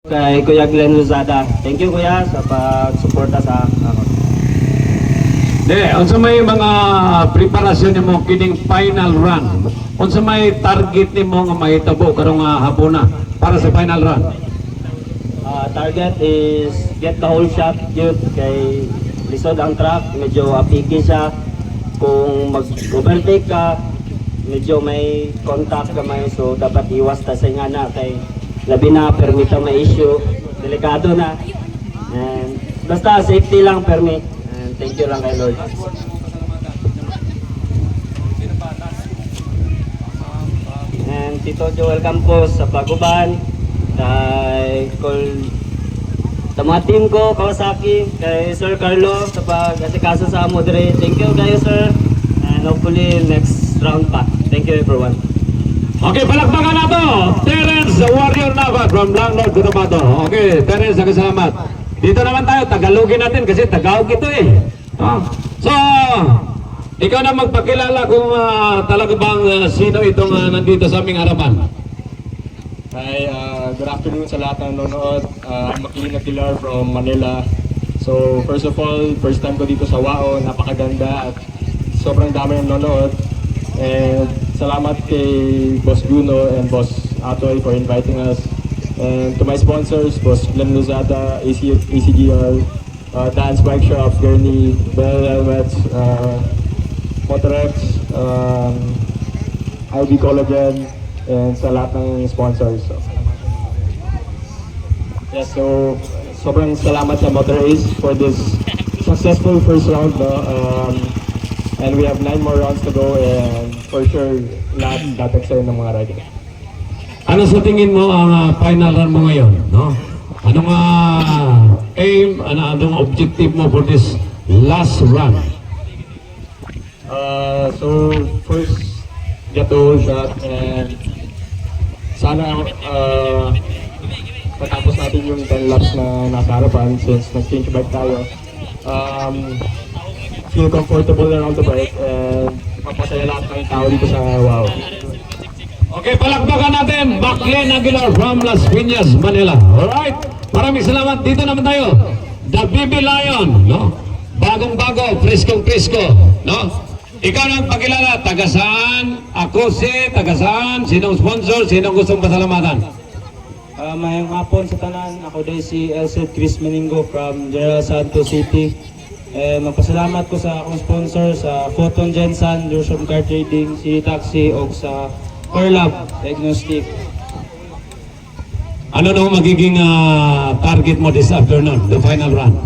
Kay Kuya Glenn Lozada. Thank you Kuya sa pag-suporta sa ako. Unsa may mga preparasyon nimo kining final run? Unsa may target nimo nga mahitabo karong hapuna para sa final run? Target is get the whole shot yun kay lisod ang track, medyo apiki siya. Kung mag-overtake ka, medyo may contact kamay, so dapat iwas ta sa ingana kay labi na permit ang may issue, delikado na. And basta safety lang permit. And thank you lang kay Lord. And Tito Joel Campos sa Paguban, kay sa mga team ko, Kawasaki, kay Sir Carlo sa pag-asikaso sa Amodre. Thank you kayo sir, and hopefully next round pa. Thank you everyone. Okay, palakpakan na to! Terence, the Warrior Nava from Langlord, Cotabato. Okay, Terence, salamat. Dito naman tayo, Tagalogin natin kasi Tagalog ito eh. So, ikaw na magpakilala kung talaga bang sino itong nandito sa aming harapan. Hi, good afternoon sa lahat ng nanonood. I'm Makiling Aguilar from Manila. So, first of all, first time ko dito sa WAO, napakaganda at sobrang dami ng nanonood. And salamat kay Boss Bruno and Boss Atoy for inviting us. And to my sponsors, Boss Glenn Lozada, ACGR, Dance Bike Shop, Gurney, Bell Helmets, Motorex, IB Collagen, and sa lahat ng sponsors. Yes, so sobrang salamat sa Motor Ace for this successful first round. And we have 9 more rounds to go, and for sure, lahat tatagsayin ng mga riding. Ano sa tingin mo ang final run mo ngayon? No? Anong aim, anong objective mo for this last run? So first, get the whole shot, and sana matapos natin yung 10 laps na nasa harapan since nag-change bike tayo. Feel comfortable around the bike and mapasaya lahat ng tao dito sa WAO. Okay, palakpakan natin, Maclen Aguilar from Las Piñas, Manila. Alright, maraming salamat. Dito naman tayo, The BB Lion, no? Bagong-bago, preskong-presko, no? Ikaw nang pakilala, taga saan? Ako si, taga saan? Sinong sponsor? Sinong gustong pasalamatan? Mayang hapon sa tanan, ako din si Elset Chris Meningo from General Santos City. Magpasalamat ko sa akong sponsor sa Photon Gensan, Dursham Car Trading, City Taxi o sa Corlab Diagnostic. Ano na magiging target mo this afternoon, the final run?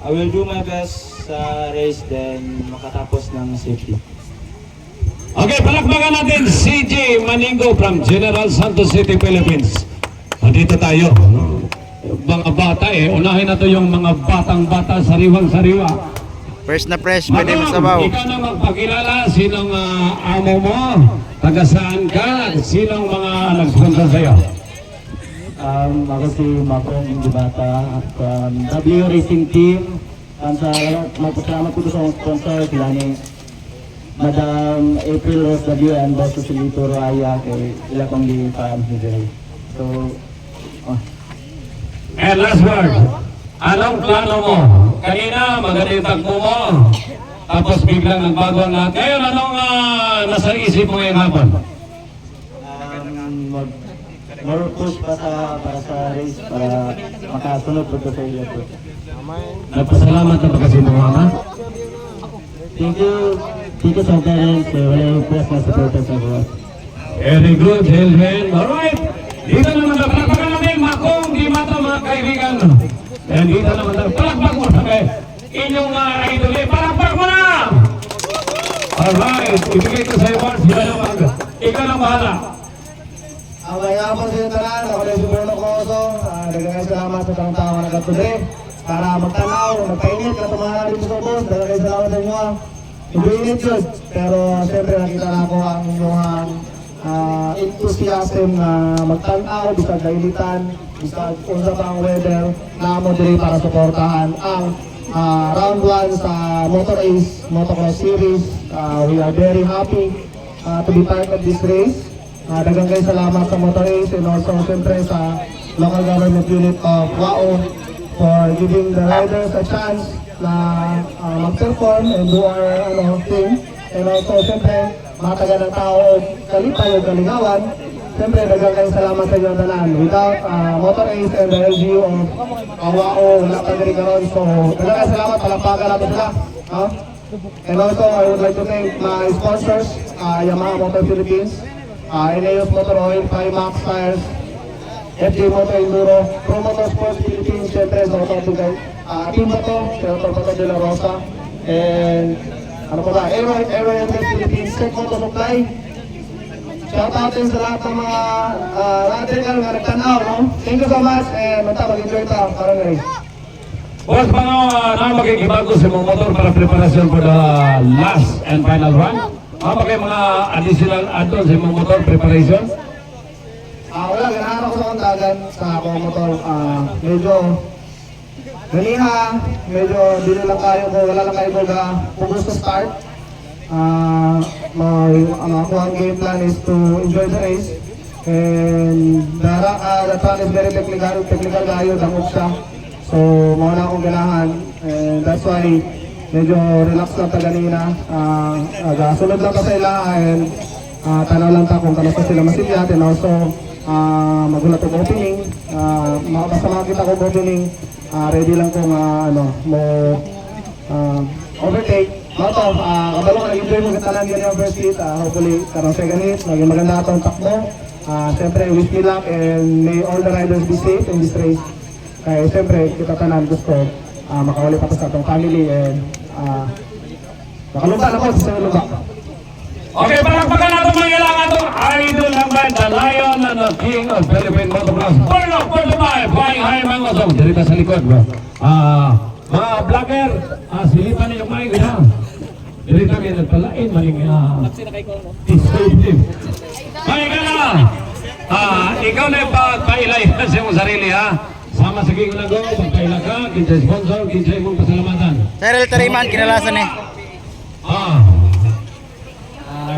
I will do my best sa race then makatapos ng safety. Okay, palakpakan natin CJ Maningo from General Santos City, Philippines. Andito tayo. No? Mga bata unahin na to yung mga batang-bata, sariwang-sariwa. Fresh na fresh, pwede mo sabaw. Ikaw na magpakilala, sinong amo mo, taga saan ka, sinong mga nag-sponsor sa'yo? Ako si Macron Indibata from W Racing Team. Magpasalamat ko sa sponsor sila ni Madam April Rose W and Boss Joselito Raya kay ila kong di-fan today. So, And last word, anong plano mo? Kanina, magandang tagpo mo. Tapos biglang nagbago ang lahat. Ngayon, anong nasa isip mo ngayong hapon? more push pa para sa race para makasunod po sa ila po. Nagpasalamat na pa kasi mo, ha? Thank you sa parents, wala yung press na supporter sa buwan. Very good, Helven. Alright. Dito naman na palakpakan natin, Makong Di Mata, mga kaibigan. And dito naman na palakpak mo sabi. Inyong idol, palakpak mo na! Alright. Ibigay ko sa iyo, Mars. Ikaw lang bahala. Kaya po sa inyo tanan, ako na si Bruno Coso. Dagang salamat sa tang tao na nagkatuloy para magtanaw, magpainit, katumara dito sa ubos. Dagang salamat sa inyo. Hindi init yun, pero siyempre nakita na ako ang inyong enthusiasm na magtanaw, bisag kainitan, bisag unsa pa ang weather, na mo diri para suportahan ang round 1 sa Motor Ace Motocross Series. We are very happy to be part of this race. Daghang kayo salamat sa Motor Ace and also siyempre sa local government unit of WAO for giving the riders a chance na mag-perform and do our thing. And also siyempre mga taga ng tao kalipay o kalingawan. Siyempre daghang kayo salamat sa inyong tanan. Without Motor Ace and the LGU of WAO, wala pa rin karon. So daghang kayo salamat, palakpakan natin sila. No? And also, I would like to thank my sponsors, Yamaha Motor Philippines, Ineos Motor Oil, Primax Tires, FJ Motor Enduro, Pro Motorsports Philippines, syempre sa Motor Tugay, Team Moto, Senator Pato de la Rosa, and ano pa ba, Aero Helmet Philippines, Tech Moto Supply. Shout out din sa lahat ng mga natin nga nagtanaw, no? Thank you so much, and mag-enjoy ta, parang guys. Boss, paano na magkikibago sa mga motor para preparasyon for the last and final run? Ano ba kayo mga additional add-on sa mga motor preparation? Wala, ganahan ako sa kontagan sa akong motor. Medyo ganiha, medyo dili lang kayo ko, wala lang kayo ko focus to start. Ako ang game plan is to enjoy the race. And the plan is very technical kayo, damot siya. So, mauna akong ganahan, and that's why medyo relax lang ta ganina. Sunod lang ta sa ila, and tanaw lang ta kung kamusta sila masilyat, and also magulat ang opening. Basta makakita ko opening, ready lang kung mo overtake. Mato, kabalo ka nag-enjoy mo katalan ganyan yung first hit. Hopefully, karong second hit, maging maganda itong takbo. Siyempre, wish me luck, and may all the riders be safe in this race. Kaya siyempre, kita tanan gusto makawali pa sa atong family and makalumba na po sa lumba. Okay, palakpakan natin mga ilang ato. Idol ng band, the Lion and the King of Philippine Motocross. Born of Portobay, flying high mga kasong. Dirita sa likod, bro. Mga vlogger, silipan na yung mic, ha? Dirita kayo nagpalain, maling descriptive. May ka na! Ikaw na yung pailay sa mong sarili, ha? Sama sa King Lago, pagkaila ka, kinsay sponsor, kinsay mong pasalamatan. Cyril Tariman, kinalasan eh.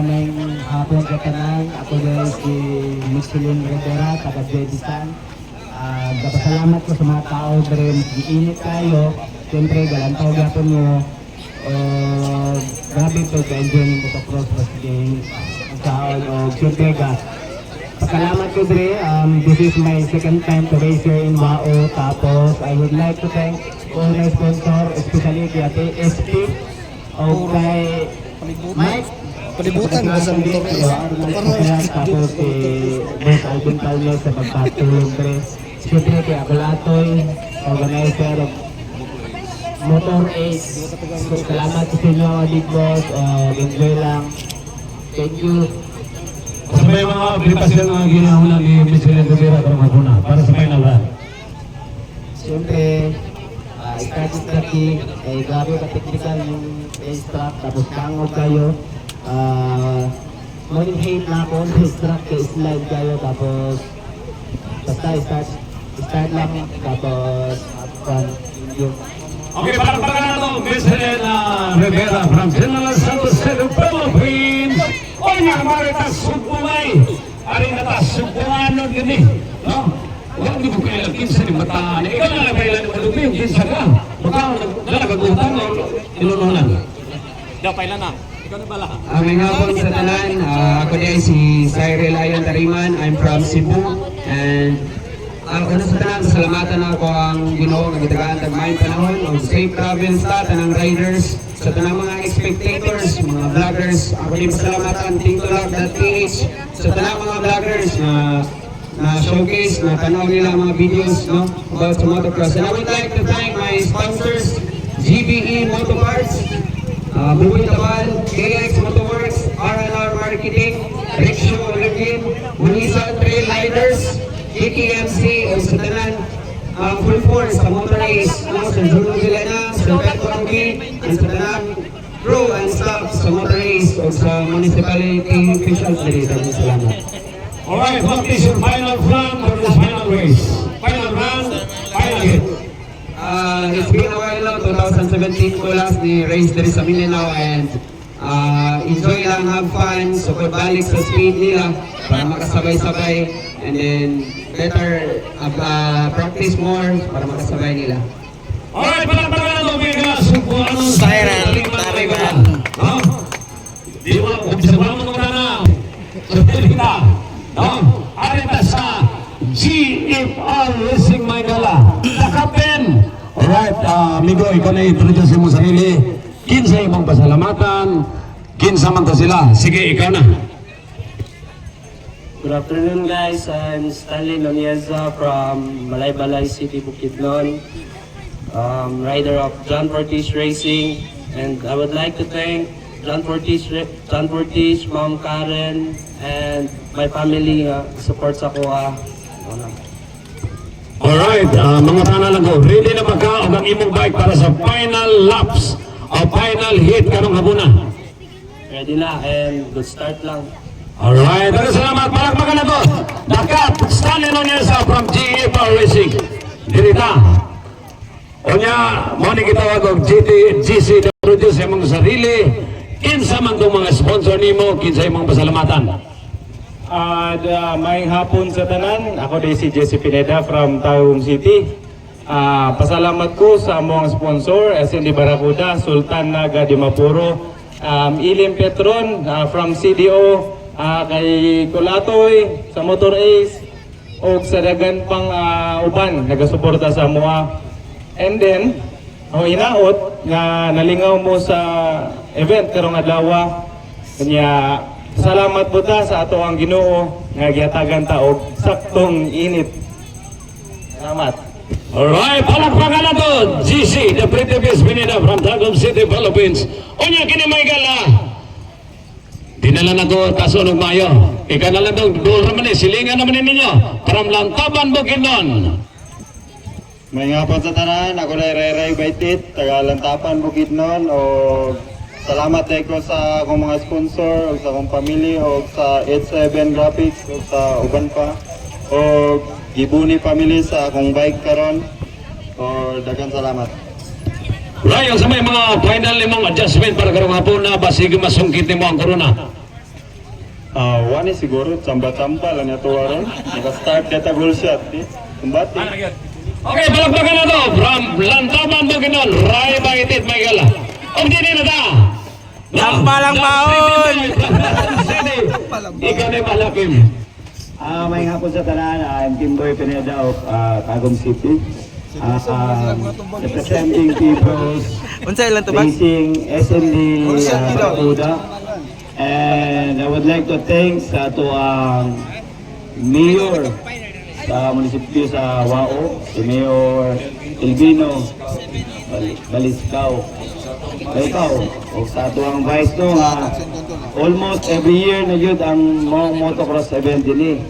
May hapon ka tanan, ako din si Michelin Rivera, taga Jedisan. Napasalamat ko sa mga tao dere giinit kayo. Siyempre, galantaw gapon mo. Grabe po ka-enjoy ng motocross wrestling. Kaon o siyempre ka. Pasalamat ko dre, this is my second time to race here in WAO. Tapos, I would like to thank all my sponsor, especially kay Ate SP o kay Mike. Palibutan ka sa motor ko. Tapos kay Boss Alvin Paulo sa pagpatulong dre. Siyempre kay Abalatoy, organizer of Motor Ace. Salamat sa inyo mga big boss, enjoy lang. Thank you. Sa may mga aplikasyon na ginawa ni Michelin Rivera para sa final run. Siyempre, starting tracking, grabe ka-technical yung race track, tapos tangog kayo. Morning hate na ako, race track, slide kayo, tapos basta start lang, tapos fun. Yung Okay, palakpakan na ito, Michelin Rivera from General Santos City, Philippines. O nga, maritas sugpumay. Ari na ta, sugpumanon gani. No? Huwag di ko kailang kinsa ni bataan. Ikaw na lang kailang malupi yung kinsa ka. Baka nalagagutang o ilununan. May hapon sa tanan, ako din si Cyril Lion Tariman. I'm from Cebu, and una sa tanan, salamatan ako ang Ginoo nga gitagaan tagmayong panahon og safe travels ta tanang riders, sa tanang mga spectators, mga vloggers. Ako din pasalamatan TikTok.ph sa tanang mga vloggers na showcase na tanaw nila mga videos about sa motocross. And I would like to thank my sponsors, GBE Moto Parts, Buboy Tabal, KX Motorworks, R&R Marketing, Rickshaw Olympian, Manisa Trail Riders, KTMC, o sa tanan, full force sa Motor Race, sa Juno Vilena, sa Petro Angin, and sa tanan, crew and staff sa Motor Race, o sa municipality officials dito. Salamat. Alright, what is your final plan for this final race? Final run, final hit. It's been a while now, 2017 ko last ni race diri sa Mindanao, and enjoy lang, have fun, sukod balik sa speed nila para makasabay-sabay, and then better practice more para makasabay nila. Alright, palakpakan na ito, Vegas. Kung anong Siren, Taliban. No? Di mo, observahan mo muna na. Sabihin ka. No? Arita sa GFR Racing Maynila. The captain. Alright, amigo, ikaw na introduce mo sarili. Kinsa imong pasalamatan. Kinsa man to sila. Sige, ikaw na. Good afternoon guys, I'm Stanley Nonieza from Malaybalay City, Bukidnon. Rider of John Fortis Racing, and I would like to thank John Fortis, Mom Karen, and my family support sa kuha. Alright, mga tanan lang ko. Ready na magka ang imong bike para sa final laps o final hit karong hapuna. Ready na, and good start lang. Alright, salamat. Palakpakan na to. Dakat, Stanley Noniesa from GFR Racing. Dirita. Onya, mo ni kitawag og GC na produce imong sarili. Kinsa man tong mga sponsor nimo, kinsa imong pasalamatan. Maayong hapon sa tanan. Ako din si Jesse Pineda from Tawum City. Pasalamat ko sa mga sponsor, SND Barracuda, Sultan Naga de Mapuro, Ilim Petron from CDO, kay Kulatoy sa Motor Ace, o sa dagan pang uban nagasuporta sa mua. And then, ako hinaot nga nalingaw mo sa event karong adlaw. Kanya salamat po ta sa ato ang Ginoo nga gihatagan ta og saktong init. Salamat. Alright, palakpakan na to. GC, the Pretty Best Pineda from Tagum City, Philippines. Onya, kini may gala. Dinala na to, taso ng mayo. Ika na lang to, doon naman silingan naman ninyo. From Lantaban, Bukidnon. May nga po sa tanan, ako na Ray Baitit, taga Lantapan, Bukidnon, o salamat tayo ko sa akong mga sponsor, o sa akong pamilya, o sa 87 Graphics, o sa uban pa, o Gibuni family sa akong bike karon, o daghang salamat. Rayo, sa may mga final limang adjustment para karong hapon na basig masungkit mo ang corona. Wani siguro, tsamba-tsamba lang ito waron, naka-start data goal shot, kumbati. Okay, palakpakan na to. From Lantaban, Bukidnon, Ray Baitit, may gala. O dini na ta. Tamba lang baon! Ikaw na palakim. May hapon sa tanan, I'm Kimboy Pineda of Tagum City. Representing people's Unsa ilang tubag? Racing SND Barracuda. And I would like to thank sa ato ang mayor sa munisipyo sa Wao, si Mayor Elvino Baliscao. Ikaw, o sa ato ang vice no, almost every year na yun ang mga motocross event din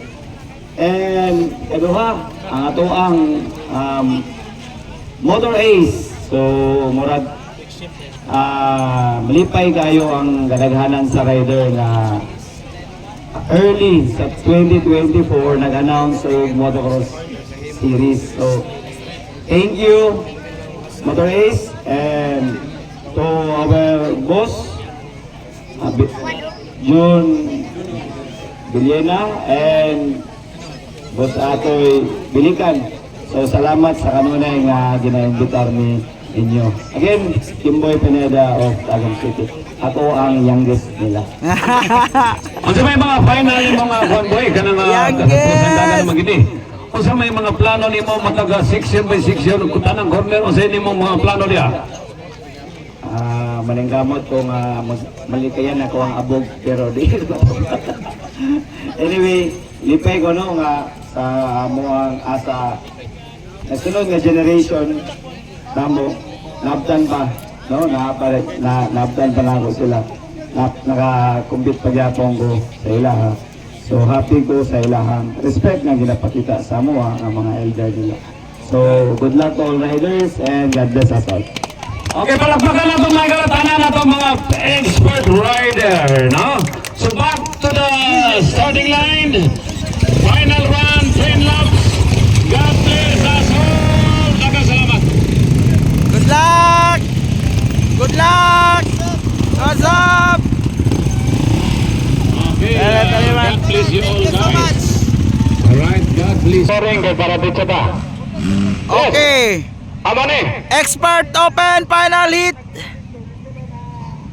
And kaduha, ang ato ang Motor Ace. So, murag malipay kayo ang kadaghanan sa rider na early sa 2024 nag-announce sa motocross series. So, thank you Motor Ace and to our boss June Villena and boss Atoy Bilikan. So, salamat sa kanunay nga gina-imbitar ni inyo. Again, Kimboy Pineda of Tagum City. Ako ang youngest nila. Kung sa may mga final yung mga convoy, kanang katapusan dagan magini. Kung sa may mga plano ni mo mataga section by section, kutanang corner, o sa inyo mga plano niya? Maninggamot kung malikayan ako ang abog, pero di. Anyway, lipay ko no nga sa amuang asa nasunod nga generation tamo nabtan pa no nabtan pa na ako sila nakakumbit pa gyapon ko sa ilaha. So happy ko sa ilahang respect nga ginapakita sa amuha ang mga elder nila. So good luck to all riders and God bless us all. Okay, palakpakan na itong mga kalatanan na itong mga expert rider, no? So back to the starting line. Final run, 10 laps. God bless us all. Dagang salamat. Good luck! Good luck! What's up? Soring kay para dito ba? Okay. Amo ni. Expert Open final hit.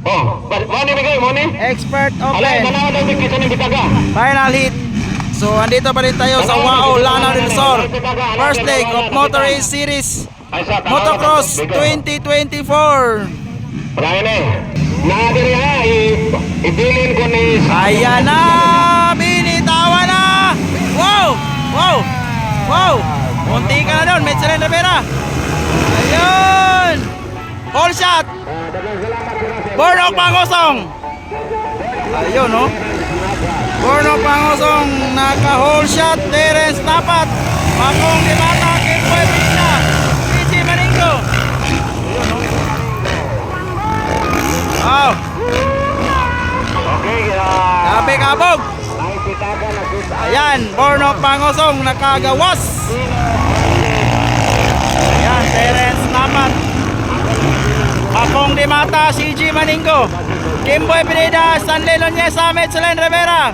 Oh, mo ni bigay mo ni. Expert Alay, Open manawa daw kita ni bitaga. final hit. So andito pa rin tayo sa WAO Lanao del Sur. First leg of Motor Race Series Motocross 2024. Raya ni. Na diri ha, ibilin ko ni. Ayan na! Binitawan na! Wow! Wow! Wow! Munti ka na doon, Michelin Rivera. Ayun! All shot! Bornok Pangosong! Ayun, no? Bornok Pangosong, naka-whole shot. Terence Tapat. Makong Dimata, Kimboy Pina. PG Maningo. Ayun, no? Wow! Okay, Kabe kabog! Ayan, Bornok Pangosong nakagawas. Ayan, Terence Tapat. Makong Dimata, CG Maningo. Kimboy Pineda, Stanley Loniesa, Michelin Rivera.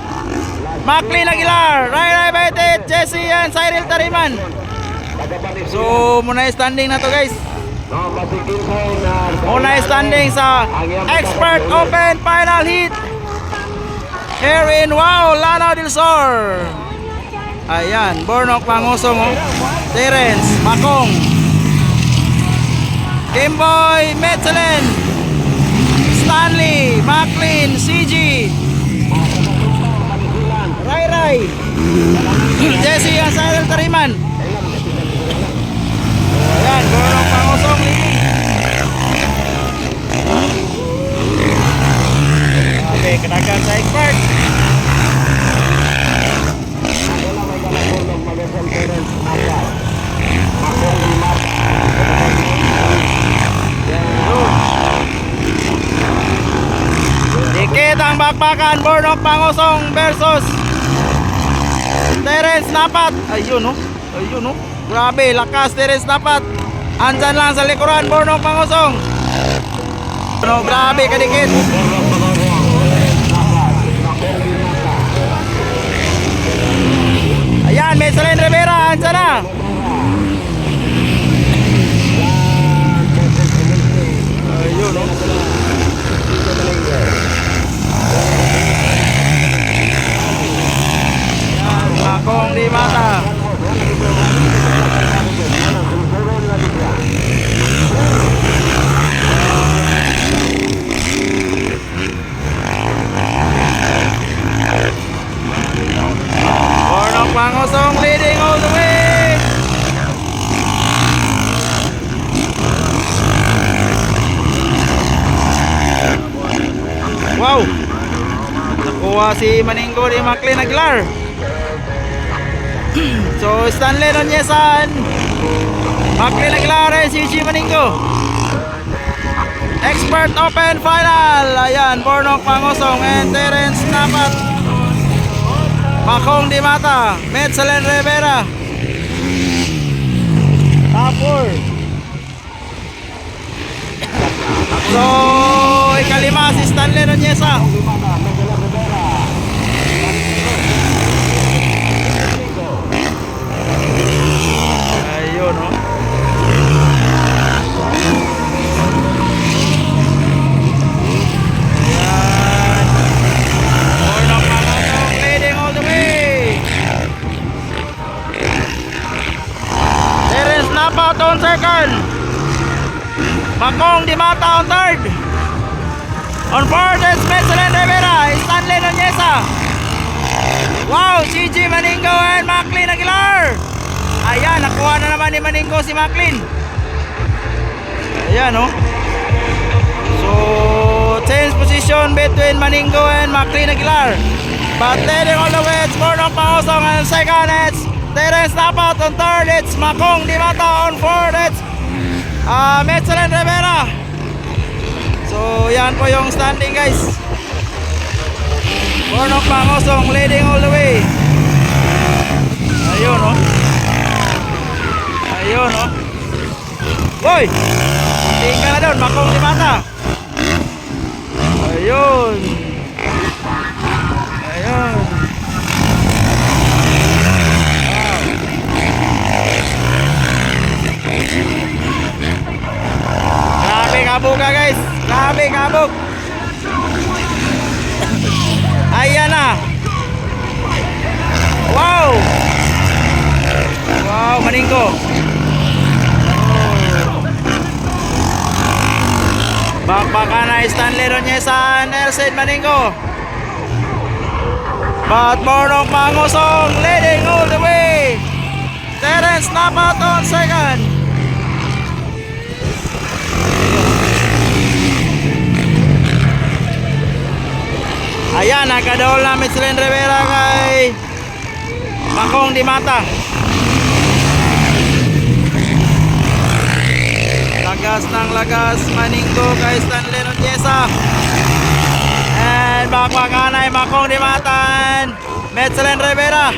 Maclean Aguilar, Ray Ray Baitit, Jesse and Cyril Tariman. So, muna yung standing na to guys. Muna yung standing sa Expert Open Final Heat here in WAO Lanao del Sur. Ayan, Bornok Pangosong, oh. Terence, Makong, Kimboy, Michelin, Stanley, Maclean, CG, Ray Ray, Jesse and Cyril Tariman. Ayan, Bornok Pangosong leading. Okay, kenakan sa Expert. Dikit ang bakbakan, Bornok Pangosong versus Terence Tapat. Ayun, oh. Ayun, oh. Grabe, lakas Terence Tapat. Andyan lang sa likuran, Bornok Pangosong. Ano, grabe kadikit. Ayan, Michelin Rivera, andyan na. Ayun, oh. Ayan, Makong Dimata. Bornok Pangosong leading all the way. Wow! Nakuha si Maningo ni Maclean Aguilar. So Stanley Nunezan, Maclean Aguilar and CG Maningo. Expert Open Final. Ayan, Bornok Pangosong and Terence Tapat. Makong Dimata, Michelin Rivera. Top 4. So, ikalima si Stanley Nuneza. Ayun, oh. Ayan. Bornok Pangosong leading all the way. Terence Tapat on second. Makong Dimata on third. On fourth is Michelin Rivera, Stanley Nuneza. Wow, CG Maningo and Maclean Aguilar. Ayan, nakuha na naman ni Maningo si Maclean. Ayan, oh. So, change position between Maningo and Maclean Aguilar. But leading all the way, it's Bornok Pangosong on second, it's Terence Tapat on third, it's Makong Dimata on fourth, it's Michelin Rivera. So yan po yung standing guys. Bornok Pangosong leading all the way. Ayun, oh. Ayun, oh. Boy! Tingka na doon, Makong Dimata. Ayun. Ayun. Wow. kabog guys. Grabe kabog. Ayan na. Wow. Wow, Maninggo. Bakbakan na Stanley Ronyesan, Ercid Maninggo. But Bornok Mangosong leading all the way. Terence Napat on second. Ayan, nakadol na Michelin Rivera kay Makong Dimata. Lagas ng lagas Maninggo kay Stanley Rontiesa. And bakbakan ay Makong Dimatan Michelin Rivera.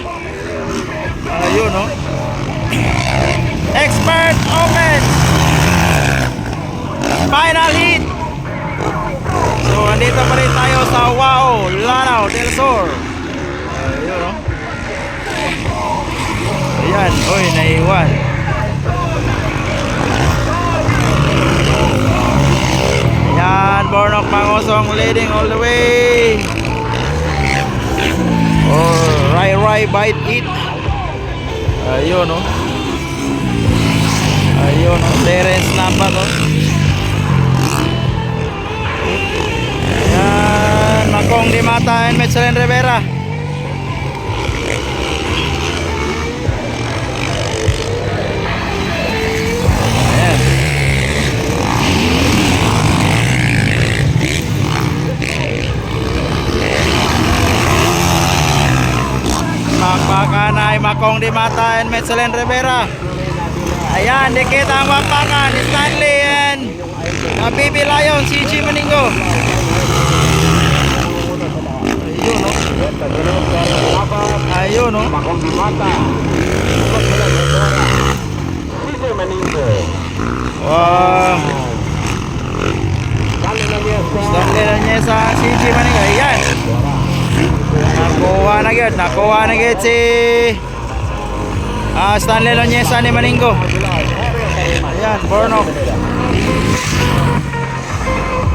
Ayun no. Expert open. Final hit. So andito pa rin tayo sa Wao Lanao del Sur. Ayun no. Ayan, oy, naiwan. Ayan, Bornok Mangosong leading all the way. Or Rai Bite Eat. Ayun no. Ayun no, Terence Napat no. Ayan, Makong Dimata and Michelin Rivera. Ayan. Bakbakan ay Makong Dimata and Michelin Rivera. Ayan, dikit ang bakbakan ni Stanley and Bibi Lion, CG Maninggo. Ayun no. Makong Dimata. CG Maninggo. Wow. Stanley Ronyesan, CG Maninggo. Ayan. Nakuha na gyud si Stanley Ronyesan ni Maninggo. Ayan, Bornok.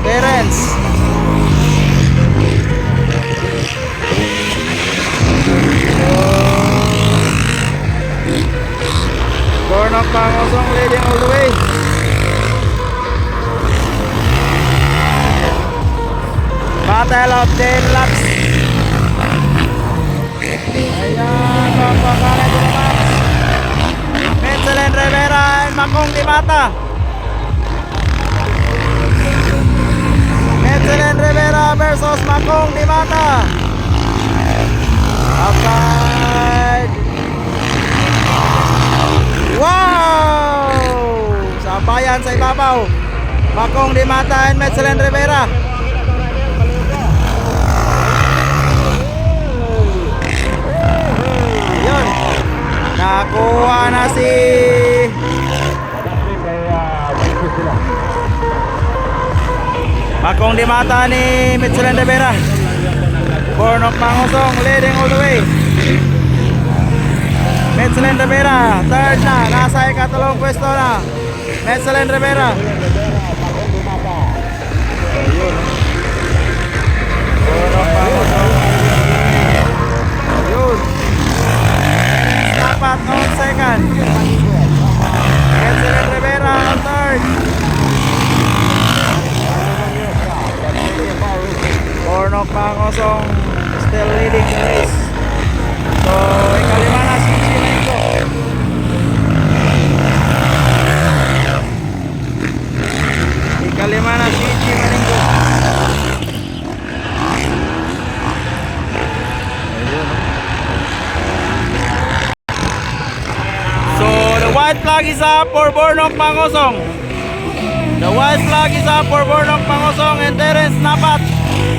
Terence. Bornok Mangosong leading all the way. Battle of 10 laps. Ayan, bakbakan ito naman Michelin Rivera and Makong Dimata. Michelin Rivera versus Makong Dimata. Outside. Wow! Sabayan sa ibabaw. Makong Dimata and Michelin Rivera. Yun. Nakuha na si Makong Dimata ni Michelin Rivera. Bornok Mangosong leading all the way. Michelin Rivera, third na, nasa ikatlong pwesto na. Michelin Rivera. Bornok Mangosong. Yun. Dapat on second. Michelin Rivera on third. Bornok Mangosong still leading the race. So, ikalima na si Maninggo. Ikalima na si Maninggo. So, the white flag is up for Bornok Mangosong. The white flag is up for Bornok Mangosong and Terence Napat.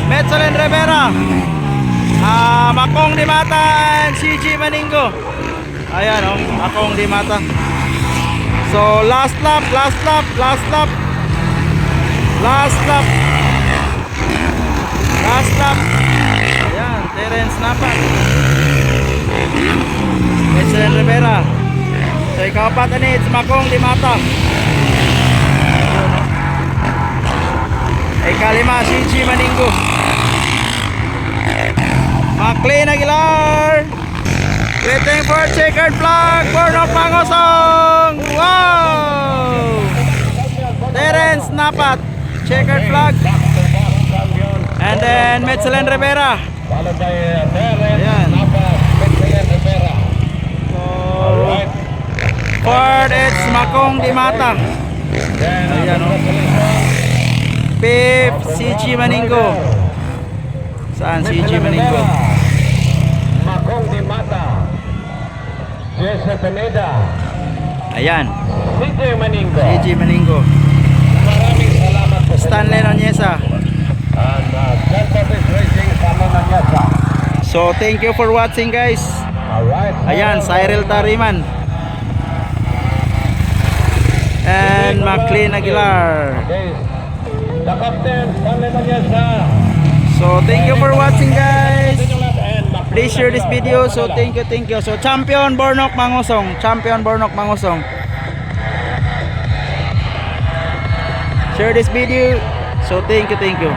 Michelin Rivera, Makong Dimata and CG Maninggo. Ayan o, Makong Dimata. So last lap. Ayan, Terence Napat. Michelin Rivera. So ikaw pa tani, it's Makong Dimata. Ikalima, CG Maningo. McLean Aguilar. Waiting for checkered flag. Bornok Pangosong. Wow! Terence Napat. Checkered flag. And then Metzelen Rivera. Followed by Terence Ayan. Napa, Metzelen Rivera. Alright. Ford, it's Makong Dimata. Then, Ayan, oh. congratulations. Fifth, CG Maningo. Saan CG Maningo? Makong Di Mata. Jesse Pineda. Ayan, CJ Maningo. CG Maningo. Maraming salamat po. Stanley Nonyesa. And San Patrick Racing Salon Nanyasa. So thank you for watching guys. Alright. Ayan, Cyril Tariman. And McLean Aguilar. Okay. The captain, Stanley Nanyasa. So thank you for watching guys. Please share this video. So thank you. So champion Bornok Mangosong. Share this video. So thank you.